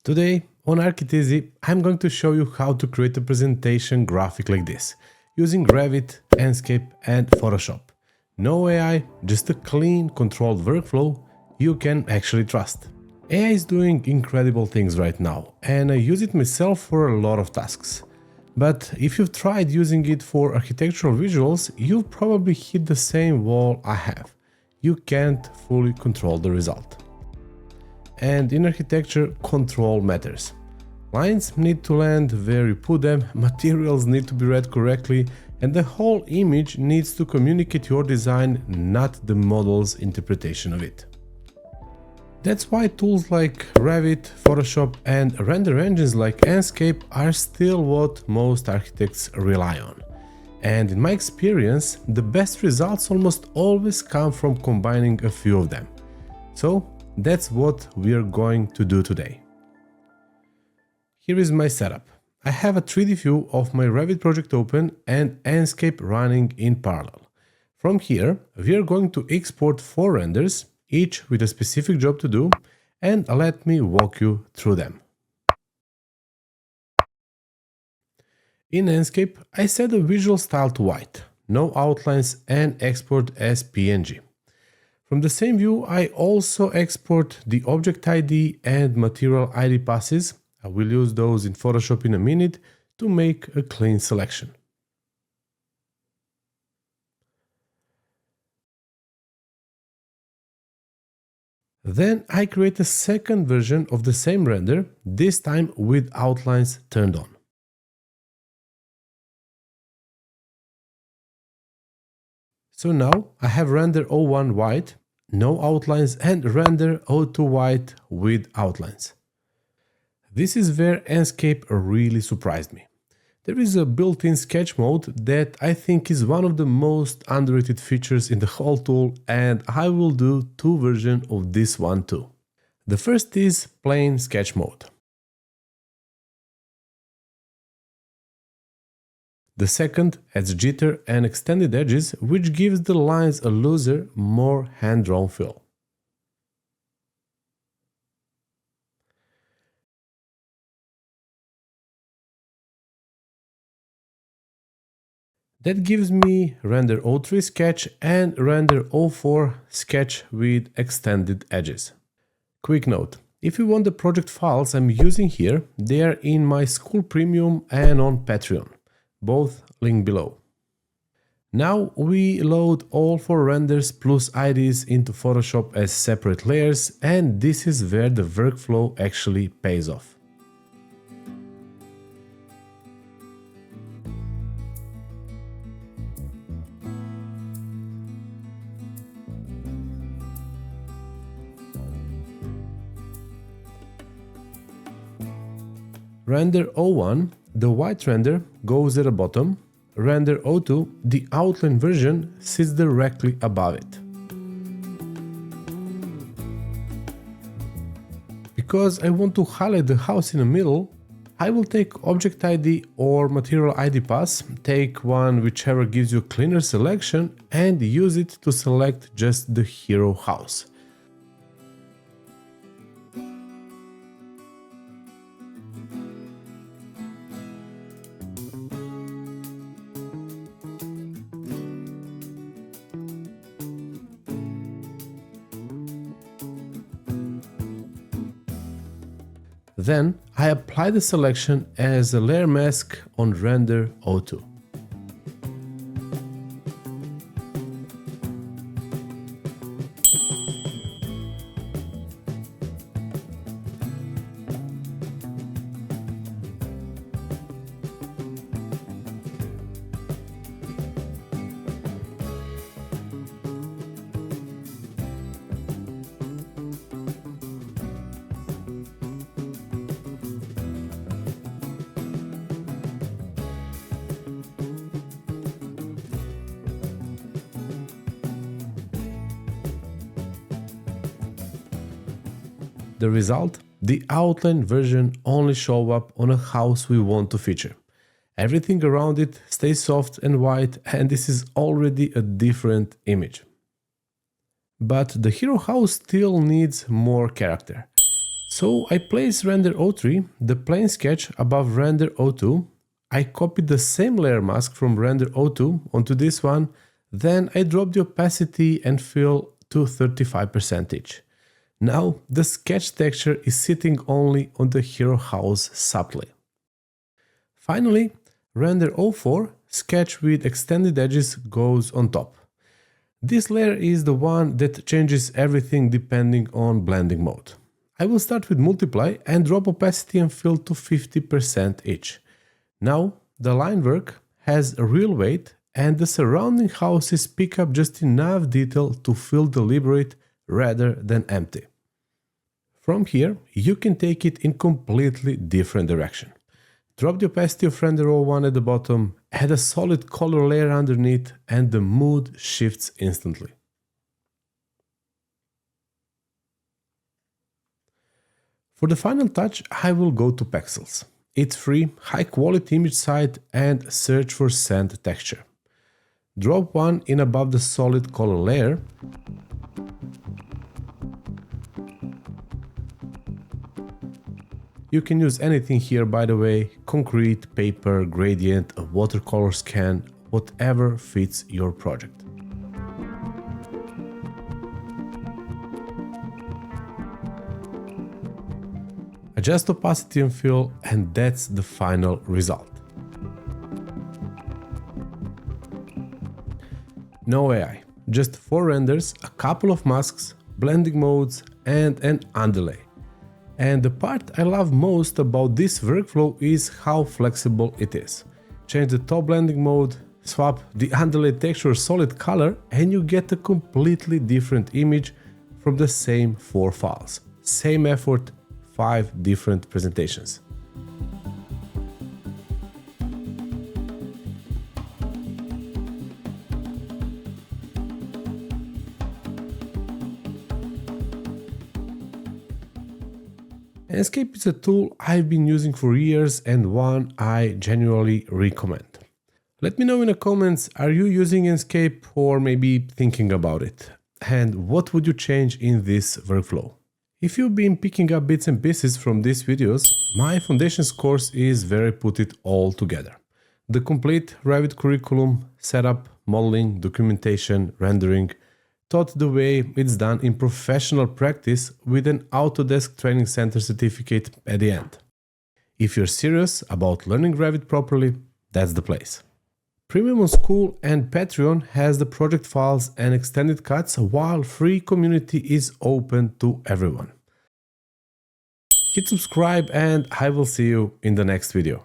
Today on ArchitEasy, I'm going to show you how to create a presentation graphic like this, using Revit, Enscape and Photoshop. No AI, just a clean, controlled workflow you can actually trust. AI is doing incredible things right now, and I use it myself for a lot of tasks. But if you've tried using it for architectural visuals, you've probably hit the same wall I have. You can't fully control the result. And in architecture, control matters. Lines need to land where you put them, materials need to be read correctly, and the whole image needs to communicate your design, not the model's interpretation of it. That's why tools like Revit, Photoshop and render engines like Enscape are still what most architects rely on. And in my experience, the best results almost always come from combining a few of them. So that's what we are going to do today. Here is my setup. I have a 3D view of my Revit project open and Enscape running in parallel. From here, we are going to export 4 renders, each with a specific job to do, and let me walk you through them. In Enscape, I set the visual style to white, no outlines, and export as PNG. From the same view, I also export the object ID and material ID passes. I will use those in Photoshop in a minute to make a clean selection. Then I create a second version of the same render, this time with outlines turned on. So now I have render 01 white, no outlines, and render 02 white with outlines. This is where Enscape really surprised me. There is a built-in sketch mode that I think is one of the most underrated features in the whole tool, and I will do 2 versions of this one too. The first is plain sketch mode. The second adds jitter and extended edges, which gives the lines a looser, more hand-drawn feel. That gives me render 03 sketch and render 04 sketch with extended edges. Quick note, if you want the project files I'm using here, they are in my School Premium and on Patreon. Both linked below. Now we load all 4 renders plus IDs into Photoshop as separate layers, and this is where the workflow actually pays off. Render 01, the white render, goes at the bottom. Render 02, the outline version, sits directly above it. Because I want to highlight the house in the middle, I will take Object ID or Material ID pass, take one whichever gives you a cleaner selection, and use it to select just the hero house. Then I apply the selection as a layer mask on render 02. The result? The outline version only shows up on a house we want to feature. Everything around it stays soft and white, and this is already a different image. But the hero house still needs more character. So I place Render 03, the plane sketch, above Render 02. I copied the same layer mask from Render 02 onto this one. Then I drop the opacity and fill to 35% each. Now the sketch texture is sitting only on the hero house subtly. Finally, Render 04, sketch with extended edges, goes on top. This layer is the one that changes everything depending on blending mode. I will start with multiply and drop opacity and fill to 50% each. Now the line work has a real weight and the surrounding houses pick up just enough detail to feel deliberate rather than empty. From here, you can take it in completely different direction. Drop the opacity of Render 01 at the bottom, add a solid color layer underneath, and the mood shifts instantly. For the final touch, I will go to Pexels. It's free, high quality image site, and search for sand texture. Drop one in above the solid color layer. You can use anything here, by the way: concrete, paper, gradient, a watercolor scan, whatever fits your project. Adjust opacity and fill, and that's the final result. No AI, just 4 renders, a couple of masks, blending modes, and an underlay. And the part I love most about this workflow is how flexible it is. Change the top blending mode, swap the underlay texture solid color, and you get a completely different image from the same 4 files. Same effort, 5 different presentations. Enscape is a tool I've been using for years and one I genuinely recommend. Let me know in the comments, are you using Enscape or maybe thinking about it? And what would you change in this workflow? If you've been picking up bits and pieces from these videos, my Foundations course is where I put it all together. The complete Revit curriculum, setup, modeling, documentation, rendering, taught the way it's done in professional practice with an Autodesk Training Center certificate at the end. If you're serious about learning Revit properly, that's the place. Premium on School and Patreon has the project files and extended cuts, while free community is open to everyone. Hit subscribe and I will see you in the next video.